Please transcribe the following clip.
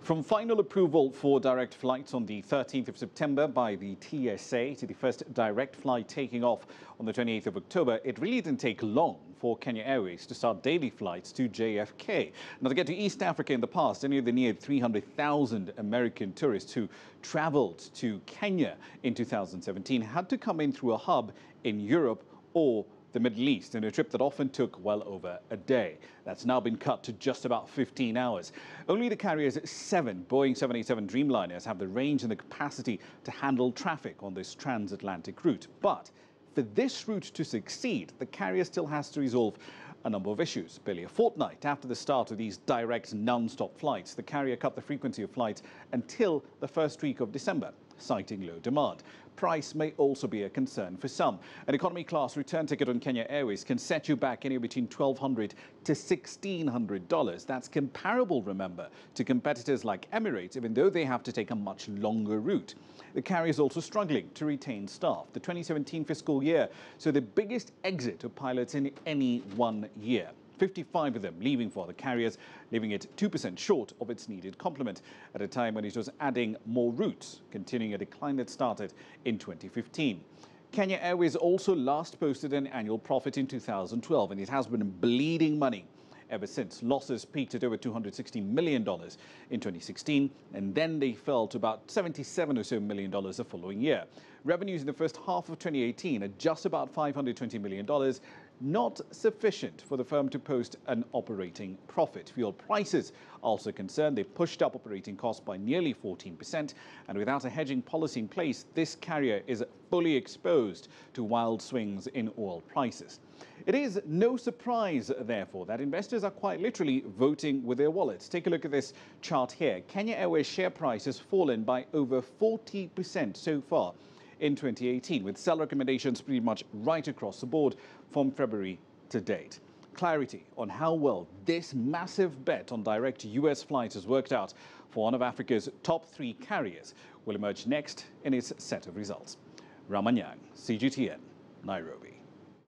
From final approval for direct flights on the 13th of September by the TSA to the first direct flight taking off on the 28th of October, it really didn't take long for Kenya Airways to start daily flights to JFK. Now, to get to East Africa in the past, any of the near 300,000 American tourists who traveled to Kenya in 2017 had to come in through a hub in Europe or the Middle East in a trip that often took well over a day. That's now been cut to just about 15 hours. Only the carrier's 7 Boeing 787 Dreamliners have the range and the capacity to handle traffic on this transatlantic route. But for this route to succeed, the carrier still has to resolve a number of issues. Barely a fortnight after the start of these direct non-stop flights, the carrier cut the frequency of flights until the first week of December, citing low demand. Price may also be a concern for some. An economy class return ticket on Kenya Airways can set you back anywhere between $1,200 to $1,600. That's comparable, remember, to competitors like Emirates, even though they have to take a much longer route. The carrier is also struggling to retain staff. The 2017 fiscal year saw the biggest exit of pilots in any one year. 55 of them leaving for the carriers, leaving it 2% short of its needed complement at a time when it was adding more routes, continuing a decline that started in 2015. Kenya Airways also last posted an annual profit in 2012, and it has been bleeding money ever since. Losses peaked at over $260 million in 2016, and then they fell to about $77 million or so the following year. Revenues in the first half of 2018 are just about $520 million, not sufficient for the firm to post an operating profit. Fuel prices are also concerned. They pushed up operating costs by nearly 14%, and without a hedging policy in place, this carrier is fully exposed to wild swings in oil prices. It is no surprise, therefore, that investors are quite literally voting with their wallets. Take a look at this chart here. Kenya Airways share price has fallen by over 40% so far in 2018, with sell recommendations pretty much right across the board from February to date. Clarity on how well this massive bet on direct US flights has worked out for one of Africa's top 3 carriers will emerge next in its set of results. Ramah, Nyang, CGTN, Nairobi.